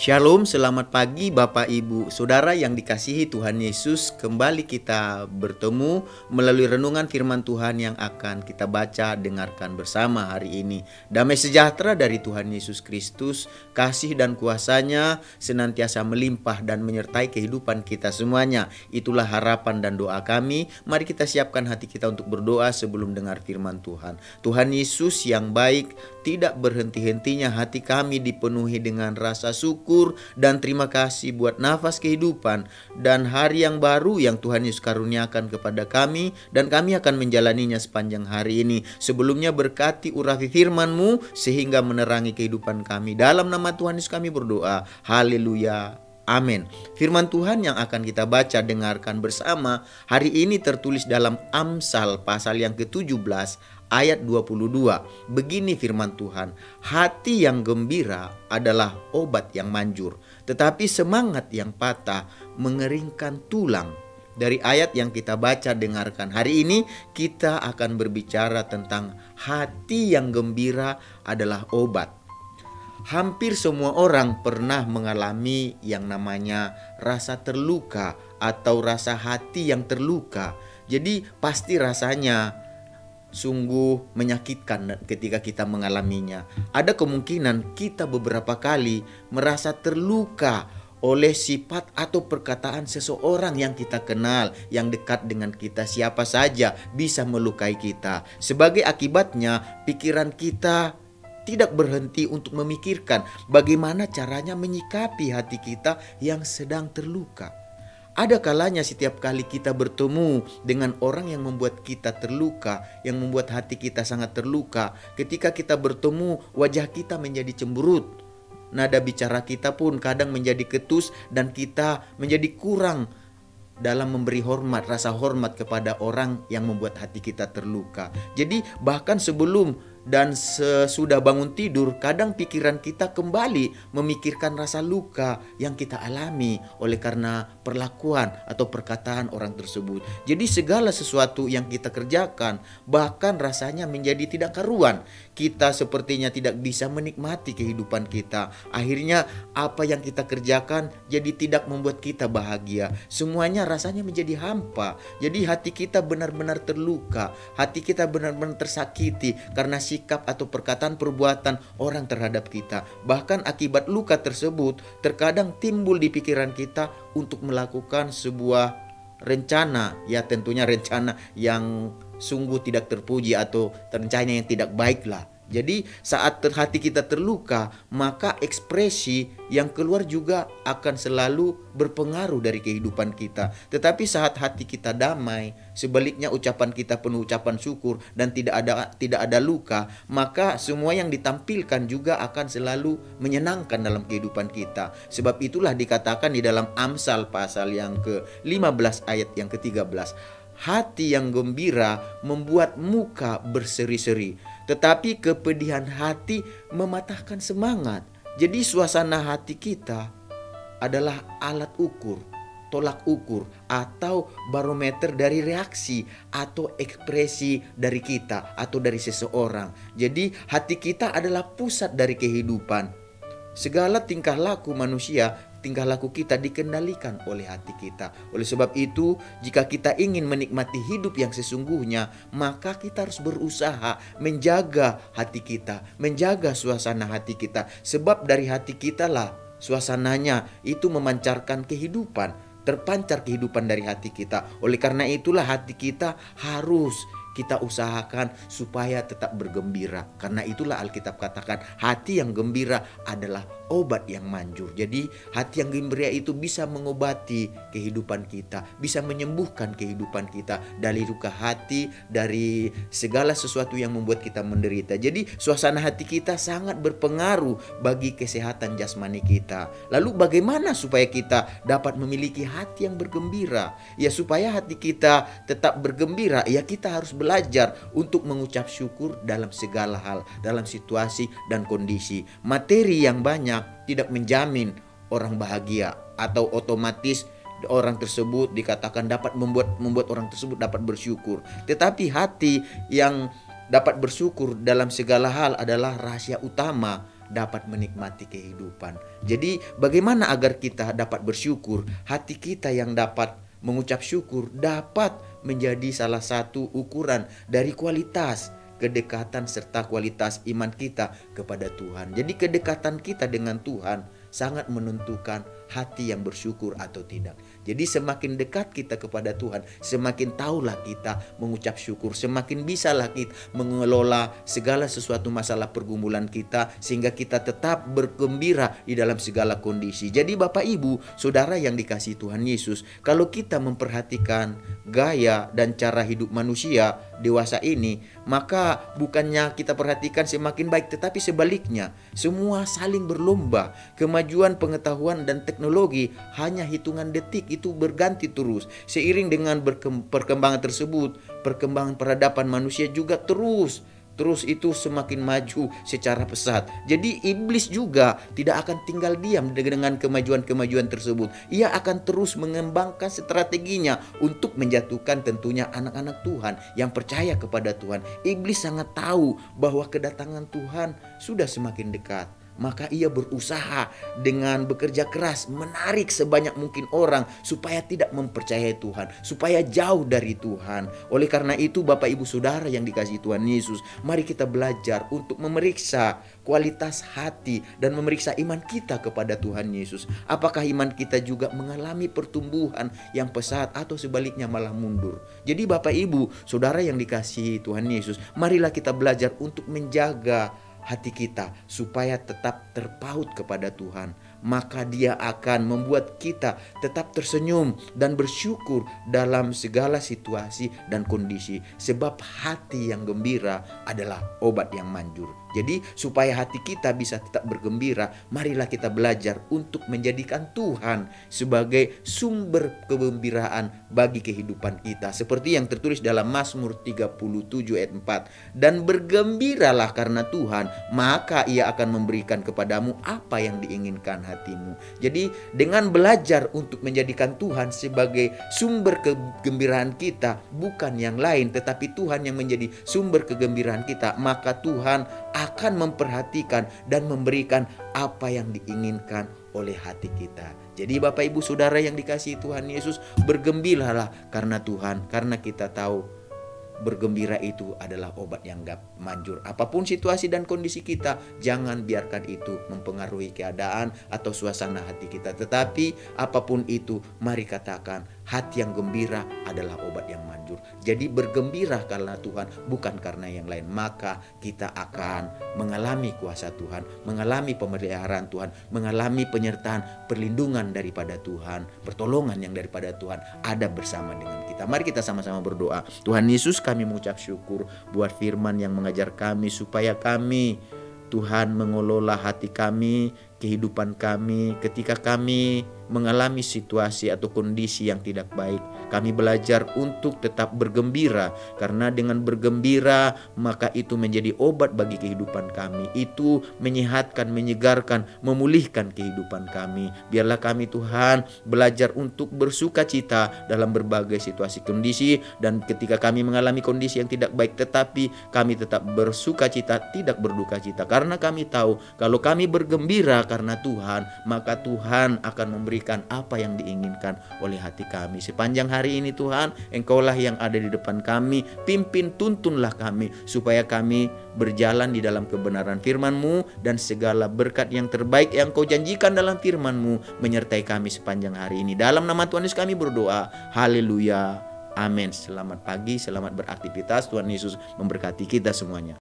Shalom, selamat pagi Bapak Ibu Saudara yang dikasihi Tuhan Yesus. Kembali kita bertemu melalui renungan firman Tuhan yang akan kita baca dengarkan bersama hari ini. Damai sejahtera dari Tuhan Yesus Kristus, kasih dan kuasa-Nya senantiasa melimpah dan menyertai kehidupan kita semuanya. Itulah harapan dan doa kami. Mari kita siapkan hati kita untuk berdoa sebelum dengar firman Tuhan. Tuhan Yesus yang baik, tidak berhenti-hentinya hati kami dipenuhi dengan rasa syukur dan terima kasih buat nafas kehidupan dan hari yang baru yang Tuhan Yesus karuniakan kepada kami, dan kami akan menjalaninya sepanjang hari ini. Sebelumnya berkati urapi firman-Mu sehingga menerangi kehidupan kami. Dalam nama Tuhan Yesus kami berdoa. Haleluya. Amin. Firman Tuhan yang akan kita baca dengarkan bersama hari ini tertulis dalam Amsal pasal yang ke-17 ayat 22. Begini firman Tuhan, hati yang gembira adalah obat yang manjur, tetapi semangat yang patah mengeringkan tulang. Dari ayat yang kita baca dengarkan hari ini, kita akan berbicara tentang hati yang gembira adalah obat. Hampir semua orang pernah mengalami yang namanya rasa terluka atau rasa hati yang terluka. Jadi pasti rasanya sungguh menyakitkan ketika kita mengalaminya. Ada kemungkinan kita beberapa kali merasa terluka oleh sifat atau perkataan seseorang yang kita kenal, yang dekat dengan kita. Siapa saja bisa melukai kita. Sebagai akibatnya, pikiran kita tidak berhenti untuk memikirkan bagaimana caranya menyikapi hati kita yang sedang terluka. Ada kalanya setiap kali kita bertemu dengan orang yang membuat kita terluka, yang membuat hati kita sangat terluka, ketika kita bertemu wajah kita menjadi cemberut. Nada bicara kita pun kadang menjadi ketus dan kita menjadi kurang dalam memberi hormat, rasa hormat kepada orang yang membuat hati kita terluka. Jadi bahkan sebelum dan sesudah bangun tidur, kadang pikiran kita kembali memikirkan rasa luka yang kita alami oleh karena perlakuan atau perkataan orang tersebut. Jadi segala sesuatu yang kita kerjakan bahkan rasanya menjadi tidak karuan. Kita sepertinya tidak bisa menikmati kehidupan kita. Akhirnya apa yang kita kerjakan jadi tidak membuat kita bahagia. Semuanya rasanya menjadi hampa. Jadi hati kita benar-benar terluka. Hati kita benar-benar tersakiti karena sikap atau perkataan perbuatan orang terhadap kita. Bahkan akibat luka tersebut terkadang timbul di pikiran kita untuk melakukan sebuah rencana, ya tentunya rencana yang sungguh tidak terpuji atau rencana yang tidak baik lah. Jadi saat hati kita terluka, maka ekspresi yang keluar juga akan selalu berpengaruh dari kehidupan kita. Tetapi saat hati kita damai, sebaliknya ucapan kita penuh ucapan syukur dan tidak ada luka, maka semua yang ditampilkan juga akan selalu menyenangkan dalam kehidupan kita. Sebab itulah dikatakan di dalam Amsal pasal yang ke-15 ayat yang ke-13. Hati yang gembira membuat muka berseri-seri, tetapi kepedihan hati mematahkan semangat. Jadi suasana hati kita adalah alat ukur, tolak ukur atau barometer dari reaksi atau ekspresi dari kita atau dari seseorang. Jadi hati kita adalah pusat dari kehidupan. Segala tingkah laku manusia, tingkah laku kita dikendalikan oleh hati kita. Oleh sebab itu, jika kita ingin menikmati hidup yang sesungguhnya, maka kita harus berusaha menjaga hati kita, menjaga suasana hati kita. Sebab dari hati kita lah suasananya itu memancarkan kehidupan, terpancar kehidupan dari hati kita. Oleh karena itulah hati kita harus kita usahakan supaya tetap bergembira. Karena itulah Alkitab katakan hati yang gembira adalah obat yang manjur. Jadi hati yang gembira itu bisa mengobati kehidupan kita, bisa menyembuhkan kehidupan kita dari luka hati, dari segala sesuatu yang membuat kita menderita. Jadi suasana hati kita sangat berpengaruh bagi kesehatan jasmani kita. Lalu bagaimana supaya kita dapat memiliki hati yang bergembira? Ya supaya hati kita tetap bergembira, ya kita harus belajar untuk mengucap syukur dalam segala hal, dalam situasi dan kondisi. Materi yang banyak tidak menjamin orang bahagia atau otomatis orang tersebut dikatakan dapat membuat orang tersebut dapat bersyukur. Tetapi hati yang dapat bersyukur dalam segala hal adalah rahasia utama dapat menikmati kehidupan. Jadi bagaimana agar kita dapat bersyukur? Hati kita yang dapat mengucap syukur dapat menjadi salah satu ukuran dari kualitas kedekatan serta kualitas iman kita kepada Tuhan. Jadi kedekatan kita dengan Tuhan sangat menentukan hati yang bersyukur atau tidak. Jadi semakin dekat kita kepada Tuhan, semakin tahulah kita mengucap syukur, semakin bisalah kita mengelola segala sesuatu masalah pergumulan kita, sehingga kita tetap bergembira di dalam segala kondisi. Jadi Bapak Ibu, Saudara yang dikasihi Tuhan Yesus, kalau kita memperhatikan gaya dan cara hidup manusia dewasa ini, maka bukannya kita perhatikan semakin baik, tetapi sebaliknya, semua saling berlomba. Kemajuan pengetahuan dan teknologi hanya hitungan detik itu berganti terus. Seiring dengan perkembangan tersebut, perkembangan peradaban manusia juga terus itu semakin maju secara pesat. Jadi iblis juga tidak akan tinggal diam dengan kemajuan-kemajuan tersebut. Ia akan terus mengembangkan strateginya untuk menjatuhkan tentunya anak-anak Tuhan yang percaya kepada Tuhan. Iblis sangat tahu bahwa kedatangan Tuhan sudah semakin dekat. Maka ia berusaha dengan bekerja keras menarik sebanyak mungkin orang supaya tidak mempercayai Tuhan, supaya jauh dari Tuhan. Oleh karena itu Bapak Ibu Saudara yang dikasihi Tuhan Yesus, mari kita belajar untuk memeriksa kualitas hati dan memeriksa iman kita kepada Tuhan Yesus. Apakah iman kita juga mengalami pertumbuhan yang pesat atau sebaliknya malah mundur? Jadi Bapak Ibu Saudara yang dikasihi Tuhan Yesus, marilah kita belajar untuk menjaga hati kita supaya tetap terpaut kepada Tuhan. Maka Dia akan membuat kita tetap tersenyum dan bersyukur dalam segala situasi dan kondisi. Sebab hati yang gembira adalah obat yang manjur. Jadi supaya hati kita bisa tetap bergembira, marilah kita belajar untuk menjadikan Tuhan sebagai sumber kegembiraan bagi kehidupan kita. Seperti yang tertulis dalam Mazmur 37 ayat 4. Dan bergembiralah karena Tuhan, maka Ia akan memberikan kepadamu apa yang diinginkan hatimu. Jadi dengan belajar untuk menjadikan Tuhan sebagai sumber kegembiraan kita, bukan yang lain tetapi Tuhan yang menjadi sumber kegembiraan kita, maka Tuhan akan memperhatikan dan memberikan apa yang diinginkan oleh hati kita. Jadi Bapak Ibu Saudara yang dikasihi Tuhan Yesus, bergembiralah karena Tuhan, karena kita tahu bergembira itu adalah obat yang gak manjur. Apapun situasi dan kondisi kita, jangan biarkan itu mempengaruhi keadaan atau suasana hati kita. Tetapi apapun itu, mari katakan hati yang gembira adalah obat yang manjur. Jadi bergembira karena Tuhan, bukan karena yang lain. Maka kita akan mengalami kuasa Tuhan, mengalami pemeliharaan Tuhan, mengalami penyertaan, perlindungan daripada Tuhan, pertolongan yang daripada Tuhan ada bersama dengan kita. Mari kita sama-sama berdoa. Tuhan Yesus, kami mengucap syukur buat firman yang mengajar kami supaya kami, Tuhan, mengelola hati kami, kehidupan kami ketika kami mengalami situasi atau kondisi yang tidak baik. Kami belajar untuk tetap bergembira, karena dengan bergembira maka itu menjadi obat bagi kehidupan kami. Itu menyehatkan, menyegarkan, memulihkan kehidupan kami. Biarlah kami, Tuhan, belajar untuk bersuka cita dalam berbagai situasi kondisi, dan ketika kami mengalami kondisi yang tidak baik, tetapi kami tetap bersuka cita, tidak berduka cita, karena kami tahu kalau kami bergembira karena Tuhan, maka Tuhan akan memberikan apa yang diinginkan oleh hati kami. Sepanjang hari ini Tuhan, Engkaulah yang ada di depan kami. Pimpin, tuntunlah kami supaya kami berjalan di dalam kebenaran firman-Mu, dan segala berkat yang terbaik yang Kau janjikan dalam firman-Mu menyertai kami sepanjang hari ini. Dalam nama Tuhan Yesus kami berdoa. Haleluya. Amin. Selamat pagi, selamat beraktivitas. Tuhan Yesus memberkati kita semuanya.